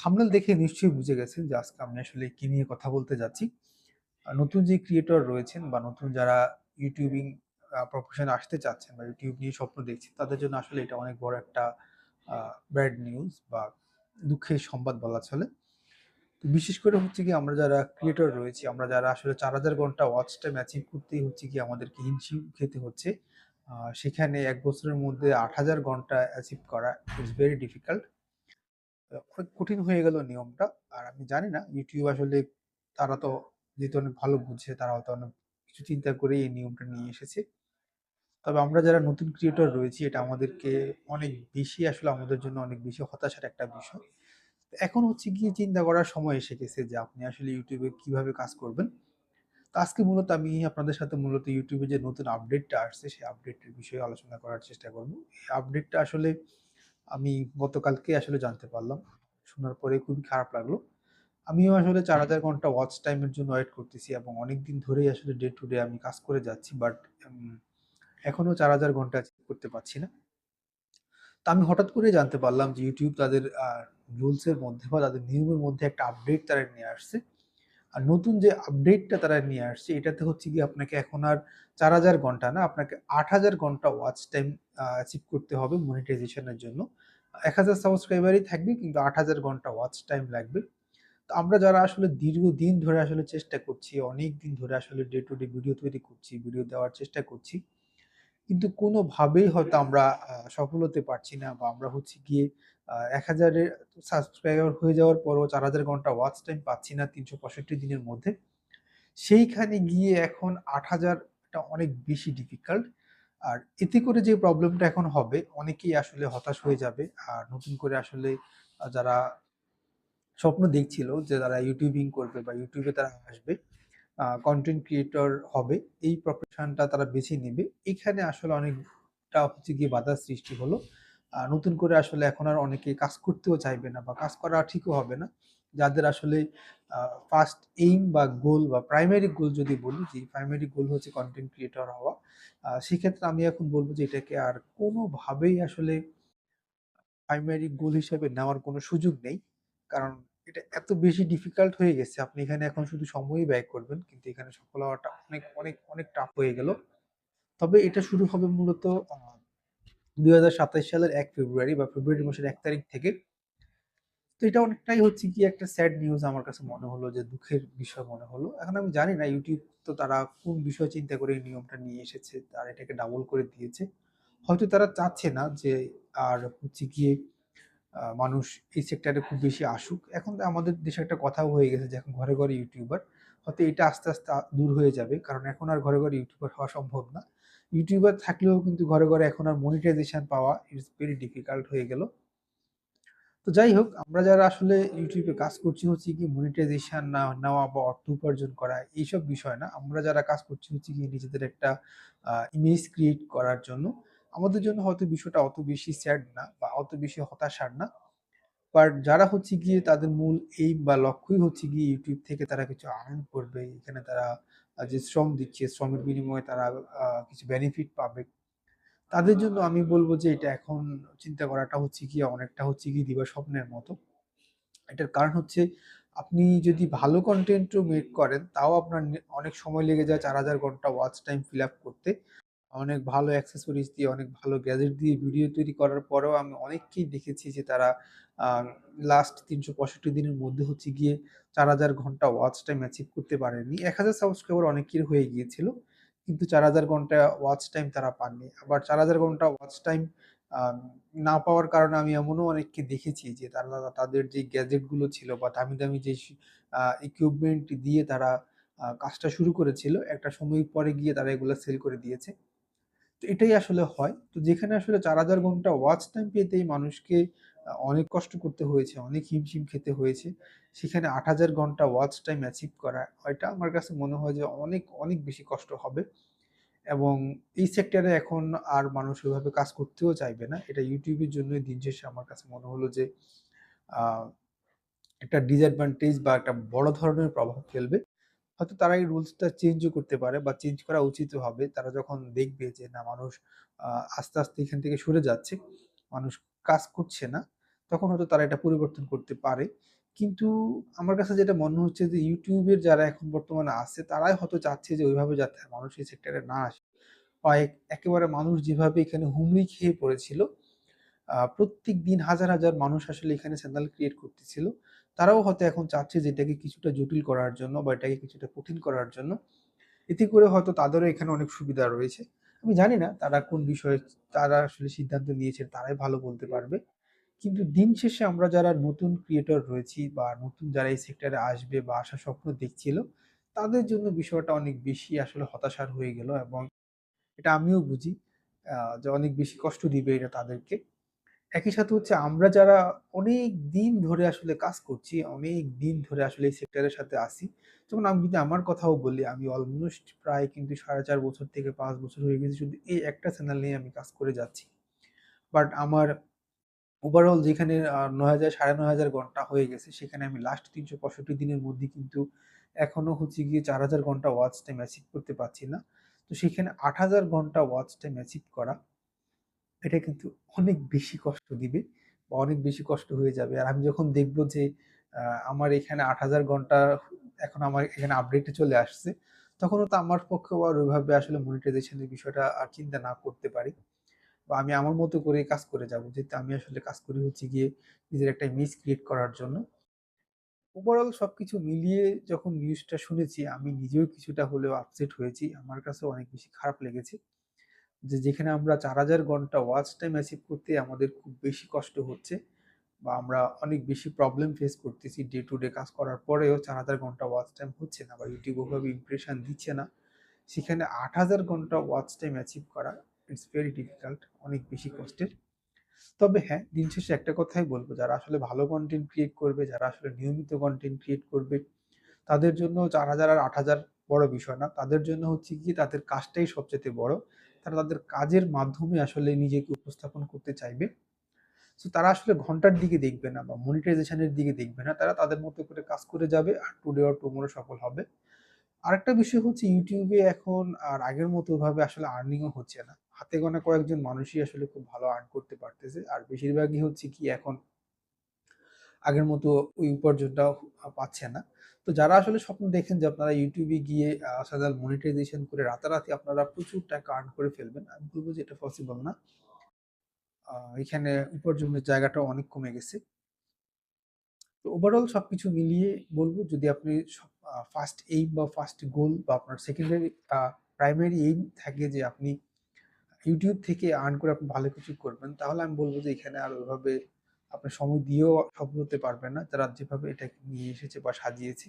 Thumbnail দেখে নিশ্চয়ই বুঝে গেছেন যে আজকে আমি আসলে কি নিয়ে কথা বলতে যাচ্ছি। নতুন যে ক্রিয়েটর রয়েছেন বা নতুন যারা ইউটিউবিং প্রফেশনে আসতে চাচ্ছেন বা ইউটিউব নিয়ে স্বপ্ন দেখছেন, তাদের জন্য আসলে এটা অনেক বড় একটা ব্যাড নিউজ বা দুঃখের সংবাদ বলা চলে। তো বিশেষ করে হচ্ছে কি আমরা যারা ক্রিয়েটর রয়েছি, আমরা যারা আসলে ৪,০০০ ঘন্টা ওয়াচ টাইম অ্যাচিভ করতেই হচ্ছে কি আমাদেরকে হিমশিম খেতে হচ্ছে। সেখানে ১ বছরের মধ্যে ৮,০০০ ঘন্টা অ্যাচিভ করা ইটস ভেরি ডিফিকাল্ট। অনেক কঠিন হয়ে গেল নিয়মটা। আর আমি জানি না ইউটিউব আসলে তারা তো যেহেতু অনেক ভালো বুঝে, তারা হয়তো অনেক কিছু চিন্তা করেই এই নিয়মটা নিয়ে এসেছে। তবে আমরা যারা নতুন ক্রিয়েটর রয়েছি, এটা আমাদেরকে অনেক বেশি আসলে আমাদের জন্য অনেক বেশি হতাশার একটা বিষয়। এখন হচ্ছে গিয়ে চিন্তা করার সময় এসে গেছে যে আপনি আসলে ইউটিউবে কিভাবে কাজ করবেন। তো আজকে মূলত আমি আপনাদের সাথে মূলত ইউটিউবে যে নতুন আপডেটটা আসছে, সেই আপডেটের বিষয়ে আলোচনা করার চেষ্টা করব। এই আপডেটটা আসলে আমি গতকালকে আসলে জানতে পারলাম। শোনার পরে খুবই খারাপ লাগলো। আমিও আসলে ৪,০০০ ঘন্টা ওয়াচ টাইম এর জন্য ওয়েট করতেছি এবং অনেকদিন ধরেই আসলে ডে টু ডে আমি কাজ করে যাচ্ছি। বাট এখনো ৪,০০০ ঘন্টা অ্যাচিভ করতে পারছি না। তো আমি হঠাৎ করেই জানতে পারলাম যে YouTube তাদের রুলস এর মধ্যে বা তাদের নিয়মের মধ্যে একটা আপডেট তারা নিয়ে আসছে। আর নতুন যে আপডেটটা তারা নিয়ে আসছে, এটাতে হচ্ছে গিয়ে আপনাকে এখন আর ৪,০০০ ঘন্টা না, আপনাকে ৮,০০০ ঘন্টা ওয়াচ টাইম অ্যাচিভ করতে হবে মনিটাইজেশন এর জন্য। ১,০০০ সাবস্ক্রাইবারই থাকবে কিন্তু ৮,০০০ ঘন্টা ওয়াচ টাইম লাগবে। তো আমরা যারা আসলে দীর্ঘদিন ধরে আসলে চেষ্টা করছি, অনেকদিন ধরে আসলে ডে টু ডে ভিডিও তৈরি করছি, ভিডিও দেওয়ার চেষ্টা করছি। কিন্তু কোনোভাবেই হয়তো আমরা সফল হতে পারছি না বা আমরা হচ্ছে গিয়ে ১,০০০ এর সাবস্ক্রাইবার হয়ে যাওয়ার পরও ৪,০০০ ঘন্টা ওয়াচ টাইম পাচ্ছি না ৩৬৫ দিনের মধ্যে। সেইখানে গিয়ে এখন ৮,০০০ টা অনেক বেশি ডিফিকাল্ট। আর এতে করে যে প্রবলেমটা এখন হবে, অনেকেই আসলে হতাশ হয়ে যাবে। আর নতুন করে আসলে যারা স্বপ্ন দেখছিল যে তারা ইউটিউবিং করবে বা ইউটিউবে তারা আসবে, কনটেন্ট ক্রিয়েটর হবে, এই প্রফেশনটা তারা বেছে নিবে। এখানে আসলে অনেকটা হচ্ছে গিয়ে বাধার সৃষ্টি হলো। নতুন করে আসলে এখন আর অনেকে কাজ করতেও চাইবে না বা কাজ করা ঠিকও হবে না। যাদের আসলে ফার্স্ট এইম বা গোল বা প্রাইমারি গোল যদি বলি, যে প্রাইমারি গোল হচ্ছে কনটেন্ট ক্রিয়েটর হওয়া। সেক্ষেত্রে আমি এখন বলব যে এটাকে আর কোনোভাবেই আসলে প্রাইমারি গোল হিসেবে নেওয়ার কোনো সুযোগ নেই। কারণ এটা এত বেশি ডিফিকাল্ট হয়ে গেছে। আপনি এখানে এখন শুধু সময়ই ব্যয় করবেন। কিন্তু এখানে সফল হওয়াটা অনেক, অনেক, অনেক টাফ হয়ে গেল। তবে এটা শুরু হবে মূলত ২০২৭ সালের ১ ফেব্রুয়ারি বা ফেব্রুয়ারি মাসের ১ তারিখ থেকে। তো এটা অনেকটাই হচ্ছে গিয়ে একটা স্যাড নিউজ আমার কাছে মনে হলো, যে দুঃখের বিষয় মনে হলো। এখন আমি জানি না YouTube তো তারা কোন বিষয় চিন্তা করে এই নিয়মটা নিয়ে এসেছে। তারা এটাকে ডাবল করে দিয়েছে। হয়তো তারা চাচ্ছে না যে আর হচ্ছে গিয়ে মানুষ এই সেক্টরে খুব বেশি আসুক। এখন তো আমাদের দেশে একটা কথাও হয়ে গেছে যে এখন ঘরে, ঘরে ইউটিউবার। হয়তো এটা আস্তে, আস্তে দূর হয়ে যাবে। কারণ এখন আর ঘরে, ঘরে ইউটিউবার হওয়া সম্ভব না। ইউটিউবার থাকলেও কিন্তু ঘরে, ঘরে এখন আর মনিটাইজেশন পাওয়া ইটস ভেরি ডিফিকাল্ট হয়ে গেল। তো যাই হোক, আমরা যারা আসলে ইউটিউবে কাজ করছি হচ্ছে গিয়ে মনিটাইজেশন না নেওয়া বা অর্থ উপার্জন করা এইসব বিষয় না। আমরা যারা কাজ করছি হচ্ছে গিয়ে নিজেদের একটা ইমেজ ক্রিয়েট করার জন্য। আমাদের জন্য হয়তো বিষয়টা অত বেশি স্যাড না বা অত বেশি হতাশার না। বাট যারা হচ্ছে গিয়ে তাদের মূল এইম বা লক্ষ্যই হচ্ছে গিয়ে ইউটিউব থেকে তারা কিছু আর্ন করবে। এখানে তারা যে শ্রম দিচ্ছে, শ্রমের বিনিময়ে তারা কিছু বেনিফিট পাবে। তাদের জন্য আমি বলব যে এটা এখন চিন্তা করাটা হচ্ছে গিয়ে অনেকটা হচ্ছে গিয়ে দিবাস্বপ্নের মতো। এটার কারণ হচ্ছে আপনি যদি ভালো কনটেন্টও মেক করেন, তাও আপনার অনেক সময় লেগে যায় ৪,০০০ ঘন্টা ওয়াচ টাইম ফিল আপ করতে। অনেক ভালো অ্যাক্সেসরিজ দিয়ে, অনেক ভালো গ্যাজেট দিয়ে ভিডিও তৈরি করার পরেও আমি অনেককেই দেখেছি যে তারা আ লাস্ট ৩৬৫ দিনের মধ্যে হচ্ছে গিয়ে ৪,০০০ ঘন্টা ওয়াচ টাইম অ্যাচিভ করতে পারেননি। ১,০০০ সাবস্ক্রাইবার অনেকের হয়ে গিয়েছিল। কিন্তু ৪,০০০ ঘন্টা ওয়াচ টাইম তারা পাননি। আবার ৪,০০০ ঘন্টা ওয়াচ টাইম আ না পাওয়ার কারণে আমি এমনও অনেককে দেখেছি যে তারা তাদের যে গ্যাজেট গুলো ছিল বা দামি, দামি যে ইকুইপমেন্ট দিয়ে তারা কাজটা শুরু করেছিল, একটা সময় পরে গিয়ে তারা এগুলা সেল করে দিয়েছে। তো এটাই আসলে হয়। তো যেখানে আসলে ৪,০০০ ঘন্টা ওয়াচ টাইম পেতেই মানুষকে অনেক কষ্ট করতে হয়েছে, অনেক হিমশিম খেতে হয়েছে। সেখানে ৮,০০০ ঘন্টা ওয়াচ টাইম অ্যাচিভ করা, এটা আমার কাছে মনে হয় যে অনেক, অনেক বেশি কষ্ট হবে। এবং এই সেক্টরে এখন আর মানুষ ওইভাবে কাজ করতেও চাইবে না। এটা YouTube এর জন্যই দিন শেষে আমার কাছে মনে হলো যে আ একটা ডিসঅ্যাডভান্টেজ বা একটা বড় ধরনের প্রভাব ফেলবে। হয়তো তারা এই রুলসটা চেঞ্জও করতে পারে বা চেঞ্জ করা উচিতও হবে। তারা যখন দেখবে যে না মানুষ আ আস্তে, আস্তে এখান থেকে সরে যাচ্ছে, মানুষ কাজ করছে না, তখন হয়তো তারা এটা পরিবর্তন করতে পারে। কিন্তু আমার কাছে যেটা মনে হচ্ছে যে ইউটিউবের যারা এখন বর্তমানে আছে তারাই হয়তো চাচ্ছে যে ওইভাবে যাতে মানুষ এই সেক্টরে না আসে। বা একেবারে মানুষ যেভাবে এখানে হুমড়ি খেয়ে পড়েছিল, প্রত্যেকদিন হাজার, হাজার মানুষ আসলে এখানে চ্যানেল ক্রিয়েট করতেছিল। তারাও হয়তো এখন চাচ্ছে যে এটাকে কিছুটা জটিল করার জন্য বা এটাকে কিছুটা কঠিন করার জন্য। এতে করে হয়তো তাদেরও এখানে অনেক সুবিধা রয়েছে। আমি জানি না তারা কোন বিষয়ে তারা আসলে সিদ্ধান্ত নিয়েছে, তারাই ভালো বলতে পারবে। কিন্তু দিন শেষে আমরা যারা নতুন ক্রিয়েটর রয়েছি বা নতুন যারা এই সেক্টরে আসবে বা আসার স্বপ্ন দেখছিল, তাদের জন্য বিষয়টা অনেক বেশি আসলে হতাশার হয়ে গেল এবং এটা আমিও বুঝি যে অনেক বেশি কষ্ট দিবে এটা তাদেরকে। একই সাথে হচ্ছে আমরা যারা অনেক দিন ধরে আসলে কাজ করছি, অনেক দিন ধরে আসলে এই সেক্টরের সাথে আছি। যেমন আমি যদি আমার কথাও বলি, আমি অলমোস্ট প্রায় কিন্তু ৪.৫ বছর থেকে ৫ বছর হয়ে গেছে শুধু এই একটা চ্যানেল নিয়ে আমি কাজ করে যাচ্ছি। বাট আমার ওভারঅল যেখানে ৯,০০০ ৯,৫০০ ঘন্টা হয়ে গেছে, সেখানে আমি লাস্ট ৩৬৫ দিনের মধ্যে কিন্তু এখনো হচ্ছে গিয়ে ৪,০০০ ঘন্টা ওয়াচ টাইম অ্যাচিভ করতে পারছি না। তো সেখানে ৮,০০০ ঘন্টা ওয়াচ টাইম অ্যাচিভ করা, এটা কিন্তু অনেক বেশি কষ্ট দিবে বা অনেক বেশি কষ্ট হয়ে যাবে। আর আমি যখন দেখব যে আ আমার এখানে ৮,০০০ ঘন্টা এখন আমার এখানে আপডেটে চলে আসছে, তখনও তো আমার পক্ষেও আর ওইভাবে আসলে মনিটাইজেশন এর বিষয়টা আর চিন্তা না করতে পারি। বা আমি আমার মতো করে কাজ করে যাব। যেহেতু আমি আসলে কাজ করি হচ্ছে গিয়ে নিজের একটা ইমেজ ক্রিয়েট করার জন্য। ওভারঅল সবকিছু মিলিয়ে যখন নিউজটা শুনেছি, আমি নিজেও কিছুটা হলেও আপসেট হয়েছি। আমার কাছেও অনেক বেশি খারাপ লেগেছে। যে যেখানে আমরা ৪,০০০ ঘন্টা ওয়াচ টাইম অ্যাচিভ করতে আমাদের খুব বেশি কষ্ট হচ্ছে বা আমরা অনেক বেশি প্রবলেম ফেস করতেছি ডে টু ডে কাজ করার পরেও ৪,০০০ ঘন্টা ওয়াচ টাইম হচ্ছে না বা ইউটিউব ওভাবে ইমপ্রেশন দিচ্ছে না। সেখানে ৮,০০০ ঘন্টা ওয়াচ টাইম অ্যাচিভ করা ইটস ভেরি ডিফিকাল্ট, অনেক বেশি কষ্টের। তবে হ্যাঁ, দিন শেষে একটা কথাই বলব, যারা আসলে ভালো কনটেন্ট ক্রিয়েট করবে, যারা আসলে নিয়মিত কনটেন্ট ক্রিয়েট করবে, তাদের জন্য ৪,০০০ আর ৮,০০০ বড় বিষয় না। তাদের জন্য হচ্ছে গিয়ে তাদের কাজটাই সবচাইতে বড়। তারা তাদের কাজের মাধ্যমে আসলে নিজেকে উপস্থাপন করতে চাইবে। সো তারা আসলে ঘন্টার দিকে দেখবে না বা মনিটাইজেশন এর দিকে দেখবে না। তারা তাদের মতো করে কাজ করে যাবে আর টুডে অর টুমরো সফল হবে। আরেকটা বিষয় হচ্ছে YouTube এ এখন আর আগের মতো ওভাবে আসলে আর্নিং ও হচ্ছে না। হাতে গোনা কয়েকজন মানুষই আসলে খুব ভালো আর্ন করতে পারতেছে। আর বেশিরভাগই হচ্ছে কি এখন আগের মতো ওই উপার্জনটাও পাচ্ছে না। তো যারা আসলে স্বপ্ন দেখেন যে আপনারা YouTube এ গিয়ে চ্যানেল মনিটাইজেশন করে রাতারাতি আপনারা প্রচুর টাকা আর্ন করে ফেলবেন, আমি বলব যে এটা পসিবল না। আ এখানে উপার্জনের জায়গাটাও অনেক কমে গেছে। তো ওভারঅল সবকিছু মিলিয়ে বলব, যদি আপনি ফার্স্ট এইম বা ফার্স্ট গোল বা আপনার সেকেন্ডারি প্রাইমারি এইম থাকে যে আপনি YouTube থেকে আর্ন করে আপনি ভালো কিছু করবেন, তাহলে আমি বলব যে এখানে আর ওইভাবে আপনি সময় দিয়েও সফল হতে পারবেন না, যারা যেভাবে এটাকে নিয়ে এসেছে বা সাজিয়েছে।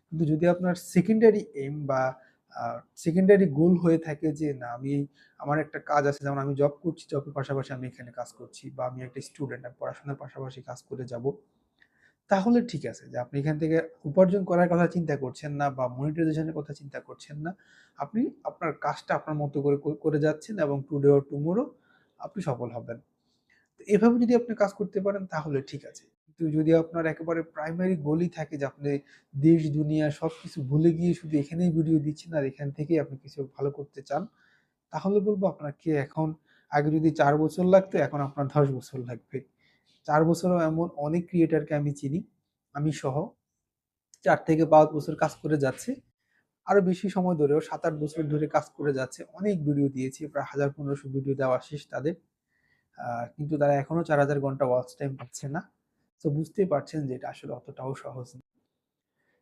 কিন্তু যদি আপনার সেকেন্ডারি এইম বা সেকেন্ডারি গোল হয়ে থাকে যে না আমি আমার একটা কাজ আছে, যেমন আমি জব করছি, জবের পাশাপাশি আমি এখানে কাজ করছি, বা আমি একটা স্টুডেন্ট, আমি পড়াশোনার পাশাপাশি কাজ করে যাব, তাহলে ঠিক আছে যে আপনি এখান থেকে উপার্জন করার কথা চিন্তা করছেন না বা মনিটাইজেশন এর কথা চিন্তা করছেন না। আপনি আপনার কাজটা আপনার মতো করে করে যাচ্ছেন এবং টুডে অর টুমরো আপনি সফল হবেন। তো এভাবে যদি আপনি কাজ করতে পারেন তাহলে ঠিক আছে। কিন্তু যদি আপনার একেবারে প্রাইমারি গোলই থাকে যে আপনি দেশ দুনিয়া সবকিছু ভুলে গিয়ে শুধু এখানেই ভিডিও দিচ্ছেন আর এখান থেকেই আপনি কিছু ভালো করতে চান, তাহলে বলব আপনাকে এখন, আগে যদি ৪ বছর লাগতো এখন আপনার ১০ বছর লাগবে। ৪ বছরেও এমন অনেক ক্রিয়েটরকে আমি চিনি, আমি সহ ৪ থেকে ৫ বছর কাজ করে যাচ্ছে। আরো বেশি সময় ধরেও ৭-৮ বছর ধরে কাজ করে যাচ্ছে। অনেক ভিডিও দিয়েছি। প্রায় ১০০০-১৫০০ ভিডিও দেওয়া শেষ তাদের। আ কিন্তু তারা এখনো ৪,০০০ ঘন্টা ওয়াচ টাইম পাচ্ছে না। সো বুঝতেই পারছেন যে এটা আসলে অতটাও সহজ না।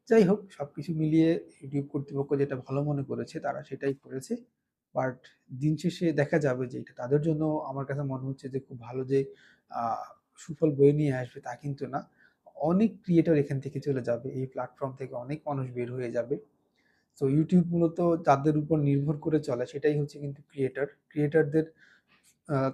যাই হোক, সবকিছু মিলিয়ে ইউটিউব কর্তৃপক্ষ যেটা ভালো মনে করেছে তারা সেটাই করেছে। বাট দিন শেষে দেখা যাবে যে এটা তাদের জন্য আমার কাছে মনে হচ্ছে যে খুব ভালো যে আ সুফল বয়ে নিয়ে আসবে তা কিন্তু না। অনেক ক্রিয়েটর এখান থেকে চলে যাবে। এই প্ল্যাটফর্ম থেকে অনেক মানুষ বের হয়ে যাবে। তো ইউটিউব মূলত যাদের উপর নির্ভর করে চলে সেটাই হচ্ছে কিন্তু ক্রিয়েটর। ক্রিয়েটরদের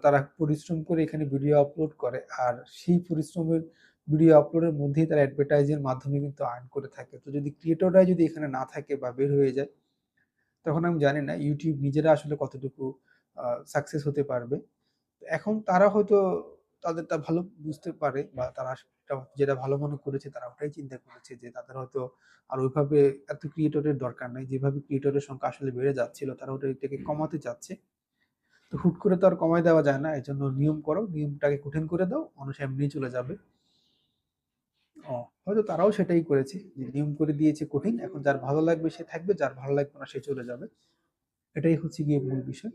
তারা পরিশ্রম করে এখানে ভিডিও আপলোড করে। আর সেই পরিশ্রমের ভিডিও আপলোডের মধ্যেই তারা অ্যাডভার্টাইজের মাধ্যমে কিন্তু আর্ন করে থাকে। তো যদি ক্রিয়েটররাই যদি এখানে না থাকে বা বের হয়ে যায়, তখন আমি জানি না ইউটিউব নিজেরা আসলে কতটুকু সাকসেস হতে পারবে। এখন তারা হয়তো তাদেরটা ভালো বুঝতে পারে বা তারা যেটা ভালো মনে করেছে তারা ওটাই চিন্তা করেছে যে তাদের হয়তো আর ওইভাবে এত ক্রিয়েটরের দরকার নাই। যেভাবে ক্রিয়েটরের সংখ্যা আসলে বেড়ে যাচ্ছিল তারা ওটা এটাকে কমাতে চাচ্ছে। তো হুট করে তো আর কমায় দেওয়া যায় না, এজন্য নিয়ম করো, নিয়মটাকে কঠিন করে দাও, মানুষ এমনি চলে যাবে। হয়তো তারাও সেটাই করেছে, যে নিয়ম করে দিয়েছে কঠিন, এখন যার ভালো লাগবে সে থাকবে, যার ভালো লাগবে না সে চলে যাবে। এটাই হচ্ছে গিয়ে মূল বিষয়।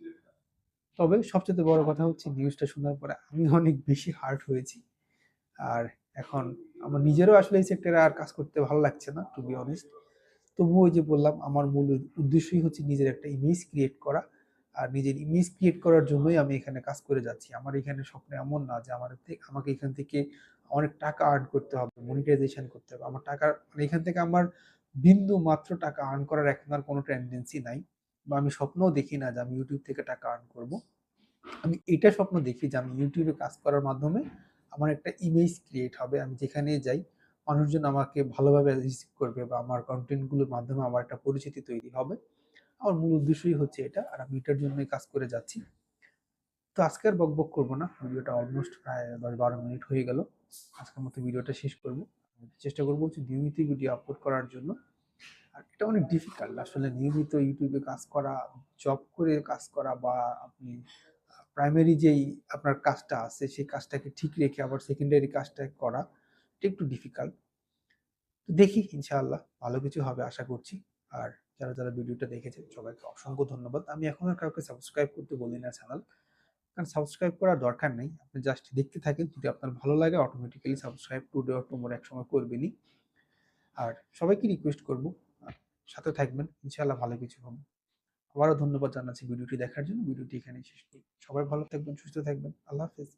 তবে সবচেয়ে বড় কথা হচ্ছে নিউজটা শোনার পরে আমি অনেক বেশি হার্ট হয়েছি। আর এখন আমার নিজেরও আসলে এই সেক্টরে আর কাজ করতে ভালো লাগছে না, টু বি অনেস্ট। তবুও ওই যে বললাম, আমার মূল উদ্দেশ্যই হচ্ছে নিজের একটা ইমেজ ক্রিয়েট করা। আর নিজের ইমেজ ক্রিয়েট করার জন্যই আমি এখানে কাজ করে যাচ্ছি। আমার এখানে স্বপ্ন এমন না যে আমাকে এখান থেকে অনেক টাকা আর্ন করতে হবে, মনিটাইজেশন করতে হবে। আমার টাকা মানে এখান থেকে আমার বিন্দু মাত্র টাকা আর্ন করার এখন আর কোনো টেন্ডেন্সি নাই, বা আমি স্বপ্নও দেখি না যে আমি ইউটিউব থেকে টাকা আর্ন করব। আমি এটা স্বপ্ন দেখি যে আমি ইউটিউবে কাজ করার মাধ্যমে আমার একটা ইমেজ ক্রিয়েট হবে, আমি যেখানে যাই মানুষজন আমাকে ভালোভাবে রিসিভ করবে, বা আমার কন্টেন্ট গুলোর মাধ্যমে আমার একটা পরিচিতি তৈরি হবে। আমার মূল উদ্দেশ্যই হচ্ছে এটা, আর আমি এটার জন্যই কাজ করে যাচ্ছি। তো আজকে আর বকবক করবো না, ভিডিওটা অলমোস্ট প্রায় 10-12 মিনিট হয়ে গেল। আজকের মতো ভিডিওটা শেষ করব। চেষ্টা করবো হচ্ছে নিয়মিত ভিডিও আপলোড করার জন্য। আর এটা অনেক ডিফিকাল্ট আসলে, নিয়মিত ইউটিউবে কাজ করা, জব করে কাজ করা, বা আপনি প্রাইমারি যেই আপনার কাজটা আছে সেই কাজটাকে ঠিক রেখে আবার সেকেন্ডারি কাজটা করা, এটা একটু ডিফিকাল্ট। তো দেখি ইনশাআল্লাহ ভালো কিছু হবে আশা করছি। আর যারা যারা ভিডিওটা দেখেছেন সবাইকে অসংখ্য ধন্যবাদ। আমি এখন আর কাউকে সাবস্ক্রাইব করতে বলি না চ্যানেল, কারণ সাবস্ক্রাইব করার দরকার নেই, আপনি জাস্ট দেখতে থাকেন, যদি আপনার ভালো লাগে automatically subscribe today or tomorrow একসময় করবেনই। আর সবাইকে রিকোয়েস্ট করবো সাথে থাকবেন, ইনশাআল্লাহ ভালো কিছু হবে। আবারও ধন্যবাদ জানাচ্ছি ভিডিওটি দেখার জন্য। ভিডিওটি এখানেই শেষ করি। সবাই ভালো থাকবেন, সুস্থ থাকবেন। আল্লাহ হাফেজ।